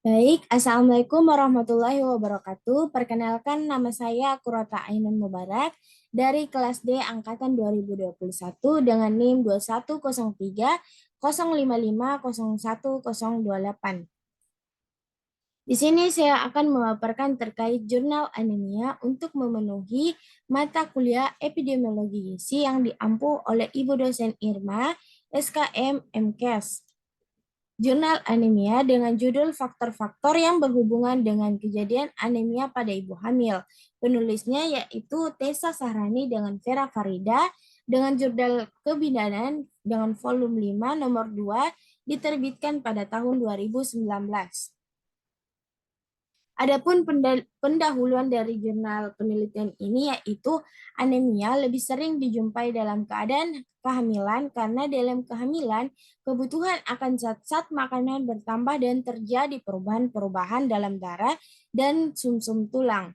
Baik, Assalamualaikum warahmatullahi wabarakatuh. Perkenalkan, nama saya Kurota Ainun Mubarak dari kelas D Angkatan 2021 dengan NIM 2103 055 01 028. Di sini saya akan memaparkan terkait jurnal anemia untuk memenuhi mata kuliah epidemiologi gizi yang diampu oleh Ibu dosen Irma, SKM MKes. Jurnal anemia dengan judul faktor-faktor yang berhubungan dengan kejadian anemia pada ibu hamil. Penulisnya yaitu Tessa Sahrani dengan Vera Farida dengan jurnal kebidanan dengan volume 5 nomor 2 diterbitkan pada tahun 2019. Adapun pendahuluan dari jurnal penelitian ini yaitu anemia lebih sering dijumpai dalam keadaan kehamilan karena dalam kehamilan kebutuhan akan zat-zat makanan bertambah dan terjadi perubahan-perubahan dalam darah dan sumsum tulang.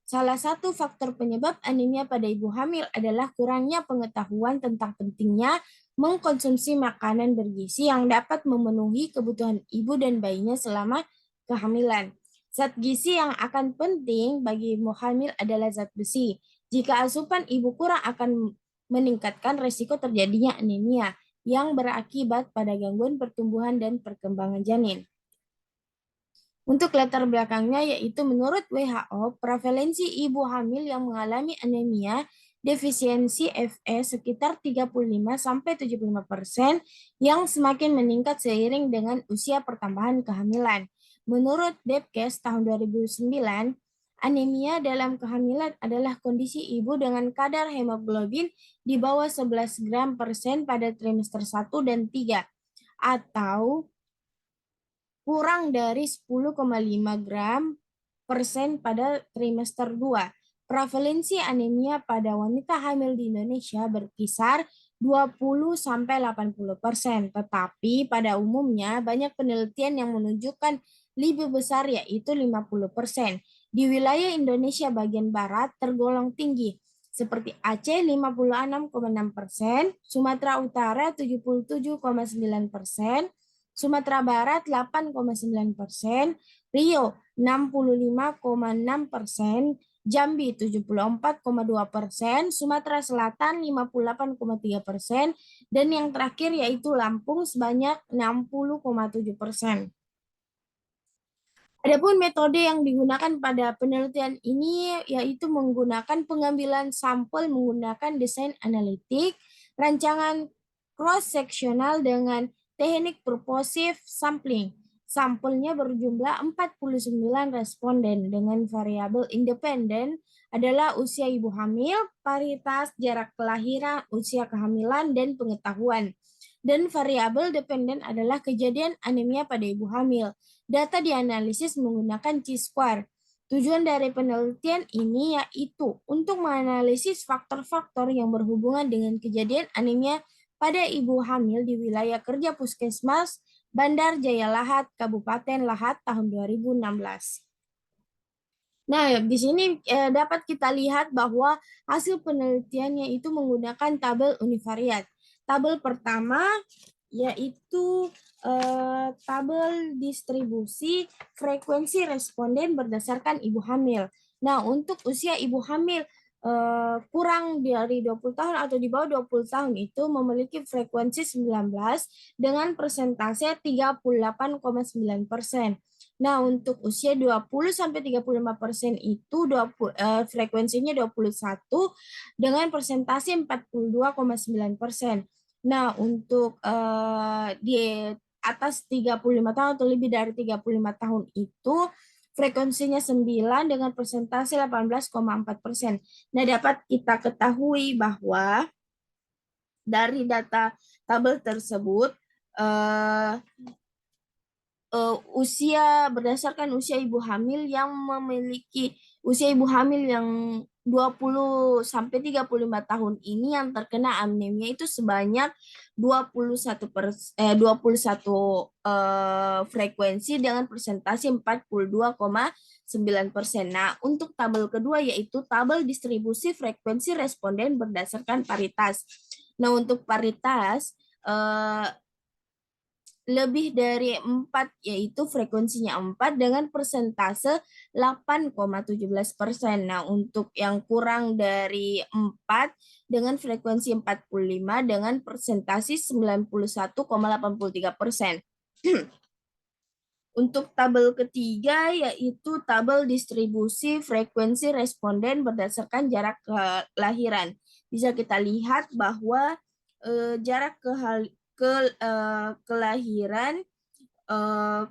Salah satu faktor penyebab anemia pada ibu hamil adalah kurangnya pengetahuan tentang pentingnya mengkonsumsi makanan bergizi yang dapat memenuhi kebutuhan ibu dan bayinya selama kehamilan. Zat gizi yang akan penting bagi ibu hamil adalah zat besi. Jika asupan ibu kurang akan meningkatkan risiko terjadinya anemia yang berakibat pada gangguan pertumbuhan dan perkembangan janin. Untuk latar belakangnya yaitu menurut WHO, prevalensi ibu hamil yang mengalami anemia defisiensi Fe sekitar 35-75% yang semakin meningkat seiring dengan usia pertambahan kehamilan. Menurut Debkes tahun 2009, anemia dalam kehamilan adalah kondisi ibu dengan kadar hemoglobin di bawah 11 gram persen pada trimester 1 dan 3 atau kurang dari 10,5 gram persen pada trimester 2. Prevalensi anemia pada wanita hamil di Indonesia berkisar 20-80%, tetapi pada umumnya banyak penelitian yang menunjukkan lebih besar yaitu 50%. Di wilayah Indonesia bagian barat tergolong tinggi, seperti Aceh 56,6%, Sumatera Utara 77,9%, Sumatera Barat 8,9%, Rio 65,6%, Jambi 74,2%, Sumatera Selatan 58,3%, dan yang terakhir yaitu Lampung sebanyak 60,7%. Adapun metode yang digunakan pada penelitian ini yaitu menggunakan pengambilan sampel menggunakan desain analitik, rancangan cross-sectional dengan teknik purposive sampling. Sampelnya berjumlah 49 responden dengan variabel independen adalah usia ibu hamil, paritas, jarak kelahiran, usia kehamilan, dan pengetahuan. Dan variabel dependen adalah kejadian anemia pada ibu hamil. Data dianalisis menggunakan chi-square. Tujuan dari penelitian ini yaitu untuk menganalisis faktor-faktor yang berhubungan dengan kejadian anemia pada ibu hamil di wilayah kerja Puskesmas Bandar Jaya Lahat, Kabupaten Lahat tahun 2016. Nah, di sini dapat kita lihat bahwa hasil penelitiannya itu menggunakan tabel univariat. Tabel pertama yaitu tabel distribusi frekuensi responden berdasarkan ibu hamil. Nah, untuk usia ibu hamil kurang dari 20 tahun atau di bawah 20 tahun itu memiliki frekuensi 19 dengan persentase 38,9%. Nah, untuk usia 20-35% itu frekuensinya 21 dengan persentase 42,9%. Nah, untuk di atas 35 tahun atau lebih dari 35 tahun itu frekuensinya 9 dengan persentase 18,4%. Nah, dapat kita ketahui bahwa dari data tabel tersebut eh, berdasarkan usia ibu hamil yang memiliki usia ibu hamil yang 20 sampai 35 tahun ini yang terkena anemia itu sebanyak 21 frekuensi dengan persentase 42,9%. Nah, untuk tabel kedua yaitu tabel distribusi frekuensi responden berdasarkan paritas. Nah, untuk paritas lebih dari 4, yaitu frekuensinya 4 dengan persentase 8,17%. Nah, untuk yang kurang dari 4 dengan frekuensi 45 dengan persentase 91,83%. Untuk tabel ketiga yaitu tabel distribusi frekuensi responden berdasarkan jarak kelahiran. Bisa kita lihat bahwa jarak kelahiran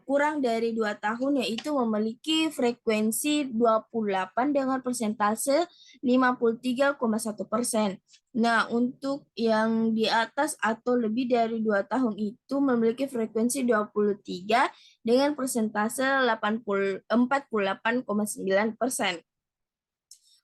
kurang dari 2 tahun yaitu memiliki frekuensi 28 dengan persentase 53,1%. Nah, untuk yang di atas atau lebih dari 2 tahun itu memiliki frekuensi 23 dengan persentase 48,9%.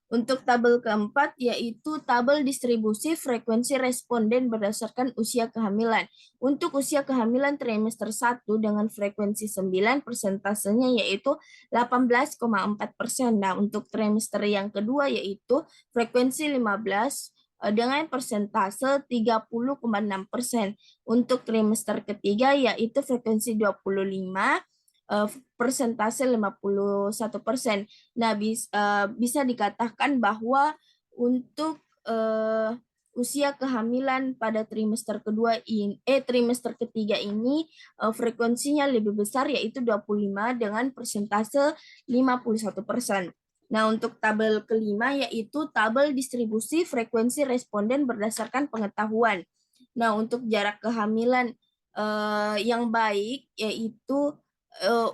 Untuk tabel keempat yaitu tabel distribusi frekuensi responden berdasarkan usia kehamilan. Untuk usia kehamilan trimester 1 dengan frekuensi 9 persentasenya yaitu 18,4%. Nah, untuk trimester yang kedua yaitu frekuensi 15 dengan persentase 30,6%. Untuk trimester ketiga yaitu frekuensi 25 persentase 51%. Nah, bisa dikatakan bahwa untuk usia kehamilan pada trimester ketiga ini frekuensinya lebih besar yaitu 25 dengan persentase 51%. Nah, untuk tabel kelima yaitu tabel distribusi frekuensi responden berdasarkan pengetahuan. Nah, untuk jarak kehamilan yang baik yaitu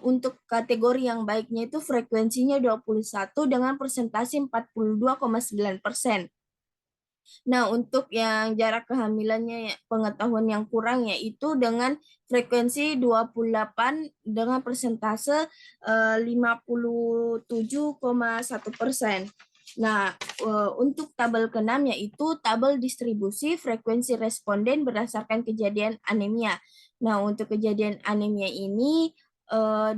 untuk kategori yang baiknya itu frekuensinya 21 dengan persentase 42,9%. Nah, untuk yang jarak kehamilannya pengetahuan yang kurang yaitu dengan frekuensi 28 dengan persentase 57,1%. Nah, untuk tabel ke-6 yaitu tabel distribusi frekuensi responden berdasarkan kejadian anemia. Nah, untuk kejadian anemia ini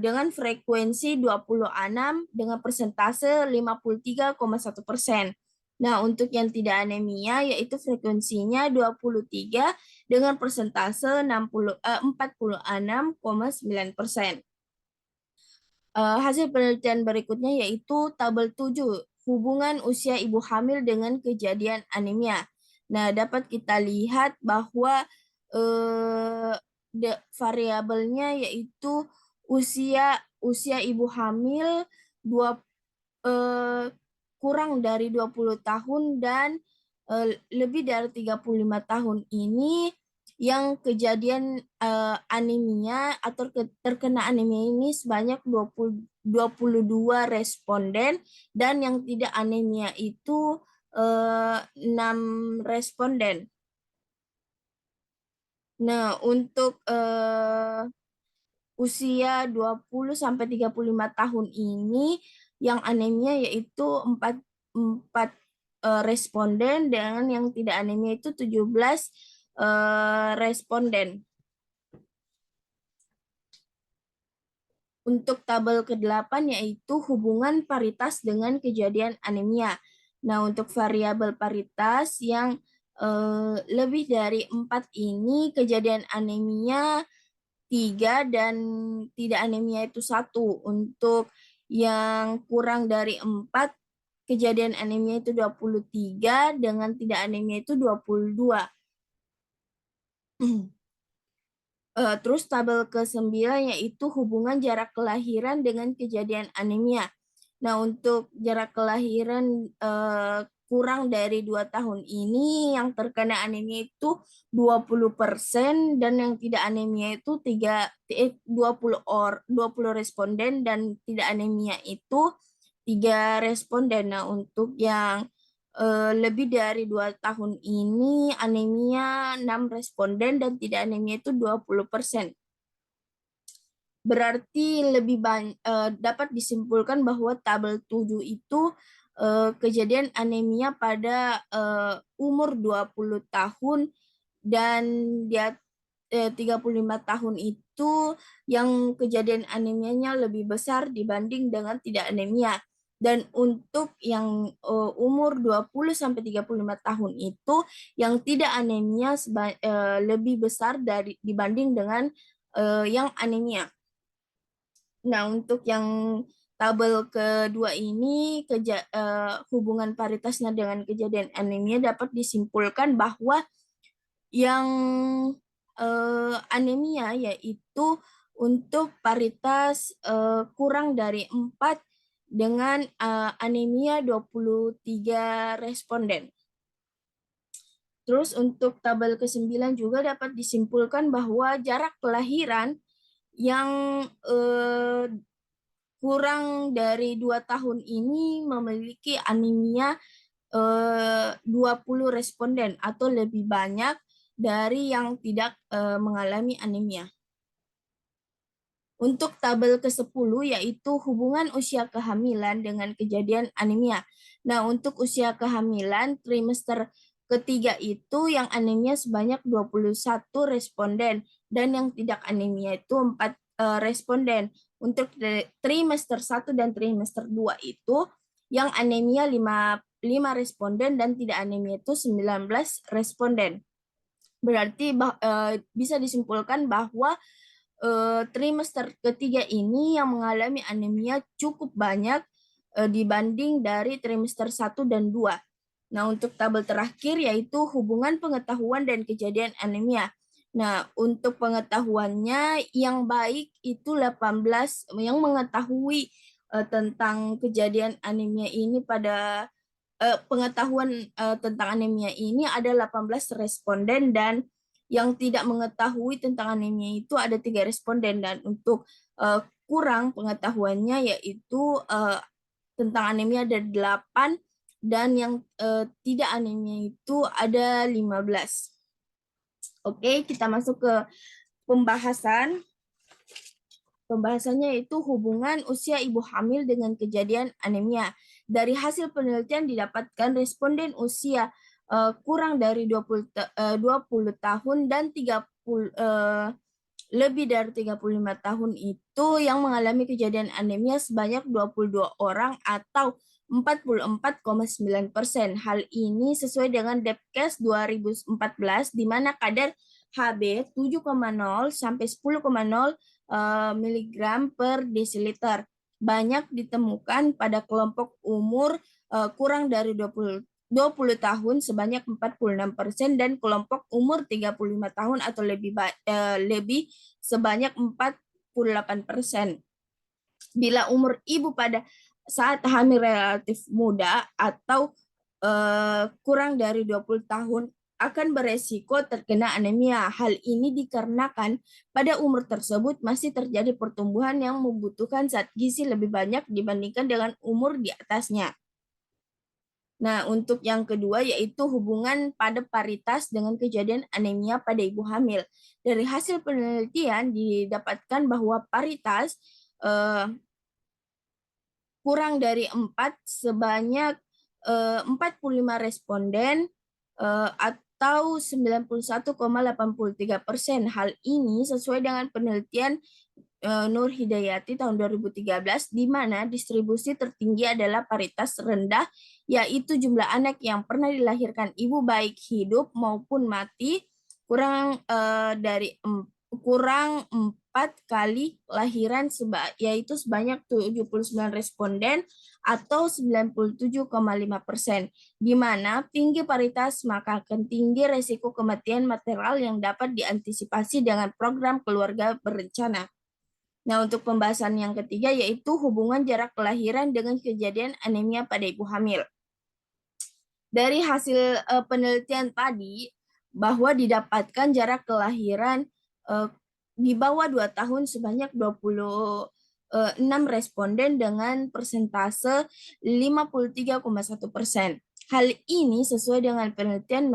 dengan frekuensi 26 dengan persentase 53,1%. Nah, untuk yang tidak anemia yaitu frekuensinya 23 dengan persentase 46,9%. Hasil penelitian berikutnya yaitu tabel 7, hubungan usia ibu hamil dengan kejadian anemia. Nah, dapat kita lihat bahwa variabelnya yaitu usia ibu hamil kurang dari 20 tahun dan lebih dari 35 tahun ini yang kejadian anemia atau terkena anemia ini sebanyak 22 responden dan yang tidak anemia itu 6 responden. Nah, untuk usia 20 sampai 35 tahun ini yang anemia yaitu 4 responden dengan yang tidak anemia itu 17 responden. Untuk tabel ke-8 yaitu hubungan paritas dengan kejadian anemia. Nah, untuk variabel paritas yang lebih dari 4 ini kejadian anemia 3 dan tidak anemia itu 1. Untuk yang kurang dari 4 kejadian anemia itu 23 dengan tidak anemia itu 22. Terus tabel ke-9 yaitu hubungan jarak kelahiran dengan kejadian anemia. Nah, untuk jarak kelahiran kurang dari 2 tahun ini yang terkena anemia itu 20% dan yang tidak anemia itu 20 responden dan tidak anemia itu 3 responden. Nah, untuk yang lebih dari 2 tahun ini anemia 6 responden dan tidak anemia itu 20%. Berarti dapat disimpulkan bahwa tabel 7 itu kejadian anemia pada umur 20 tahun dan dia 35 tahun itu yang kejadian anemianya lebih besar dibanding dengan tidak anemia. Dan untuk yang umur 20 sampai 35 tahun itu yang tidak anemia lebih besar dibanding dengan yang anemia. Nah, untuk yang tabel kedua ini hubungan paritasnya dengan kejadian anemia dapat disimpulkan bahwa yang anemia yaitu untuk paritas kurang dari 4 dengan anemia 23 responden. Terus untuk tabel ke-9 juga dapat disimpulkan bahwa jarak kelahiran yang kurang dari 2 tahun ini memiliki anemia 20 responden atau lebih banyak dari yang tidak mengalami anemia. Untuk tabel ke-10 yaitu hubungan usia kehamilan dengan kejadian anemia. Nah, untuk usia kehamilan trimester ketiga itu yang anemia sebanyak 21 responden dan yang tidak anemia itu 4 responden. Untuk trimester 1 dan trimester 2 itu yang anemia 5 responden dan tidak anemia itu 19 responden. Berarti bisa disimpulkan bahwa trimester ketiga ini yang mengalami anemia cukup banyak dibanding dari trimester 1 dan 2. Nah, untuk tabel terakhir yaitu hubungan pengetahuan dan kejadian anemia. Nah, untuk pengetahuannya yang baik itu 18 yang mengetahui tentang kejadian anemia ini pada pengetahuan tentang anemia ini ada 18 responden dan yang tidak mengetahui tentang anemia itu ada 3 responden dan untuk kurang pengetahuannya yaitu tentang anemia ada 8 dan yang tidak anemia itu ada 15. Oke, kita masuk ke pembahasan. Pembahasannya itu hubungan usia ibu hamil dengan kejadian anemia. Dari hasil penelitian didapatkan responden usia kurang dari 20 tahun dan 30 lebih dari 35 tahun itu yang mengalami kejadian anemia sebanyak 22 orang atau 44,9%. Hal ini sesuai dengan Depkes 2014 di mana kadar Hb 7,0 sampai 10,0 miligram per desiliter. Banyak ditemukan pada kelompok umur kurang dari 20 tahun sebanyak 46% dan kelompok umur 35 tahun atau lebih sebanyak 48%. Bila umur ibu pada saat hamil relatif muda atau kurang dari 20 tahun akan beresiko terkena anemia. Hal ini dikarenakan pada umur tersebut masih terjadi pertumbuhan yang membutuhkan zat gizi lebih banyak dibandingkan dengan umur di atasnya. Nah, untuk yang kedua yaitu hubungan pada paritas dengan kejadian anemia pada ibu hamil. Dari hasil penelitian didapatkan bahwa paritas kurang dari 4 sebanyak 45 responden atau 91,83%. Hal ini sesuai dengan penelitian Nur Hidayati tahun 2013 di mana distribusi tertinggi adalah paritas rendah yaitu jumlah anak yang pernah dilahirkan ibu baik hidup maupun mati kurang kurang 4 kali lahiran yaitu sebanyak 79 responden atau 97,5%. Di mana tinggi paritas maka akan tinggi resiko kematian maternal yang dapat diantisipasi dengan program keluarga berencana. Nah, untuk pembahasan yang ketiga yaitu hubungan jarak kelahiran dengan kejadian anemia pada ibu hamil. Dari hasil penelitian tadi bahwa didapatkan jarak kelahiran di bawah 2 tahun sebanyak 26 responden dengan persentase 53,1%. Hal ini sesuai dengan penelitian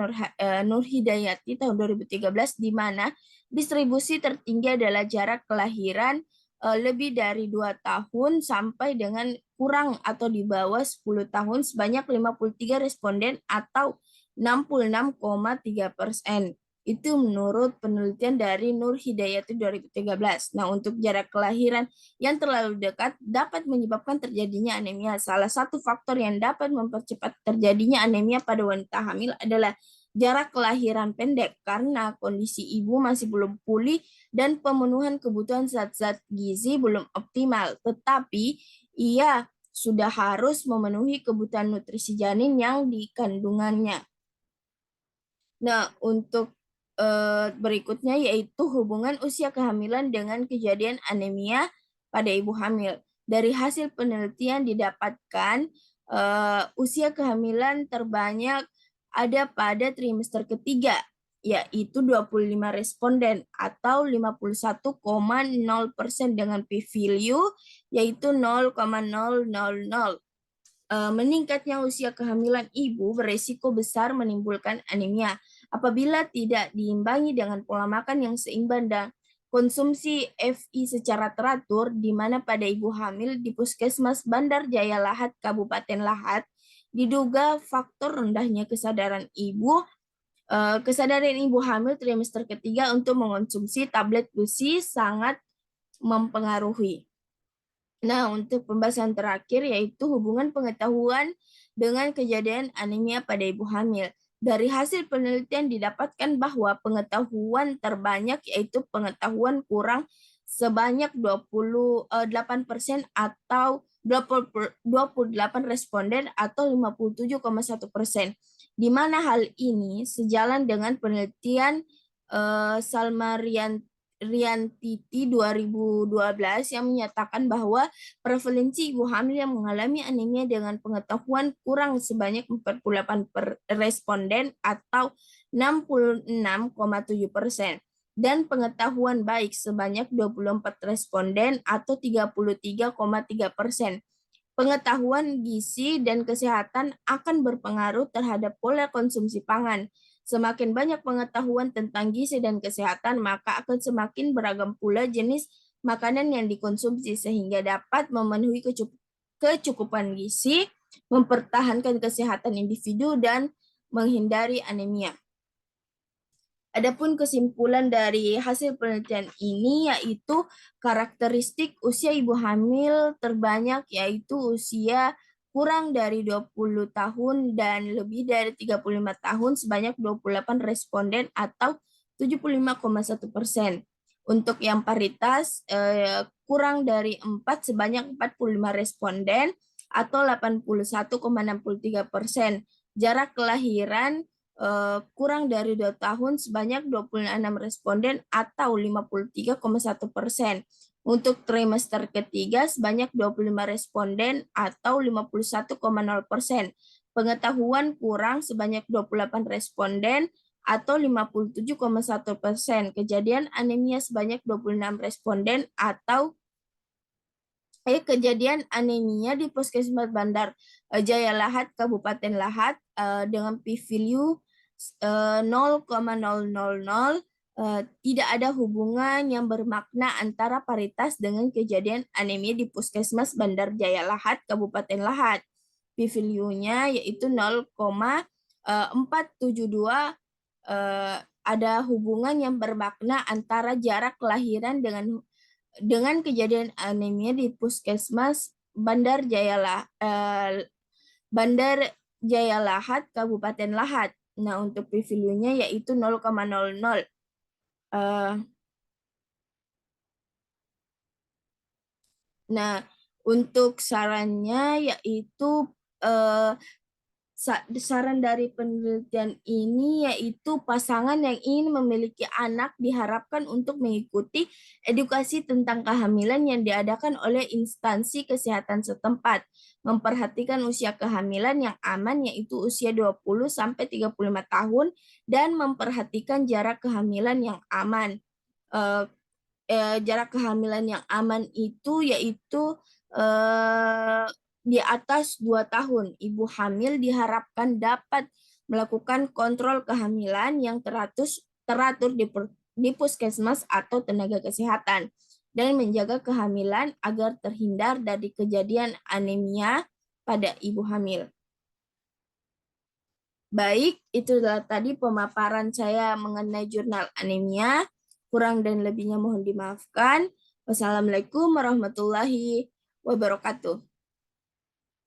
Nur Hidayati tahun 2013 di mana distribusi tertinggi adalah jarak kelahiran lebih dari 2 tahun sampai dengan kurang atau di bawah 10 tahun sebanyak 53 responden atau 66,3%. Itu menurut penelitian dari Nur Hidayati 2013. Nah, untuk jarak kelahiran yang terlalu dekat dapat menyebabkan terjadinya anemia. Salah satu faktor yang dapat mempercepat terjadinya anemia pada wanita hamil adalah jarak kelahiran pendek karena kondisi ibu masih belum pulih dan pemenuhan kebutuhan zat-zat gizi belum optimal, tetapi ia sudah harus memenuhi kebutuhan nutrisi janin yang dikandungannya. Nah, untuk berikutnya yaitu hubungan usia kehamilan dengan kejadian anemia pada ibu hamil. Dari hasil penelitian didapatkan usia kehamilan terbanyak ada pada trimester ketiga, yaitu 25 responden atau 51,0% dengan p-value yaitu 0,000. Meningkatnya usia kehamilan ibu beresiko besar menimbulkan anemia apabila tidak diimbangi dengan pola makan yang seimbang dan konsumsi FI secara teratur, di mana pada ibu hamil di Puskesmas Bandar Jaya Lahat, Kabupaten Lahat, diduga faktor rendahnya kesadaran ibu hamil trimester ketiga untuk mengonsumsi tablet besi sangat mempengaruhi. Nah, untuk pembahasan terakhir yaitu hubungan pengetahuan dengan kejadian anemia pada ibu hamil. Dari hasil penelitian didapatkan bahwa pengetahuan terbanyak yaitu pengetahuan kurang sebanyak 28% atau 28 responden atau 57,1%. Di mana hal ini sejalan dengan penelitian Salma Riantiti 2012 yang menyatakan bahwa prevalensi ibu hamil yang mengalami anemia dengan pengetahuan kurang sebanyak 48 responden atau 66,7% dan pengetahuan baik sebanyak 24 responden atau 33,3%. Pengetahuan gizi dan kesehatan akan berpengaruh terhadap pola konsumsi pangan. Semakin banyak pengetahuan tentang gizi dan kesehatan, maka akan semakin beragam pula jenis makanan yang dikonsumsi sehingga dapat memenuhi kecukupan gizi, mempertahankan kesehatan individu, dan menghindari anemia. Adapun kesimpulan dari hasil penelitian ini yaitu karakteristik usia ibu hamil terbanyak yaitu usia kurang dari 20 tahun dan lebih dari 35 tahun sebanyak 28 responden atau 75,1%. Untuk yang paritas kurang dari 4 sebanyak 45 responden atau 81,63%. Jarak kelahiran kurang dari 2 tahun sebanyak 26 responden atau 53,1%. Untuk trimester ketiga sebanyak 25 responden atau 51,0%. Pengetahuan kurang sebanyak 28 responden atau 57,1%. Kejadian anemia sebanyak 26 responden atau kejadian anemia di Puskesmas Bandar Jaya Lahat, Kabupaten Lahat dengan p-value 0,000, tidak ada hubungan yang bermakna antara paritas dengan kejadian anemia di Puskesmas Bandar Jaya Lahat, Kabupaten Lahat. P-value-nya yaitu 0,472. Ada hubungan yang bermakna antara jarak kelahiran dengan kejadian anemia di Puskesmas Bandar Jaya Lahat, Kabupaten Lahat. Nah, untuk p-value-nya yaitu 0,00. Nah, untuk sarannya yaitu saran dari penelitian ini yaitu pasangan yang ingin memiliki anak diharapkan untuk mengikuti edukasi tentang kehamilan yang diadakan oleh instansi kesehatan setempat, memperhatikan usia kehamilan yang aman yaitu usia 20-35 tahun dan memperhatikan jarak kehamilan yang aman. Jarak kehamilan yang aman itu yaitu di atas 2 tahun, ibu hamil diharapkan dapat melakukan kontrol kehamilan yang teratur di puskesmas atau tenaga kesehatan dan menjaga kehamilan agar terhindar dari kejadian anemia pada ibu hamil. Baik, itulah tadi pemaparan saya mengenai jurnal anemia. Kurang dan lebihnya mohon dimaafkan. Wassalamualaikum warahmatullahi wabarakatuh.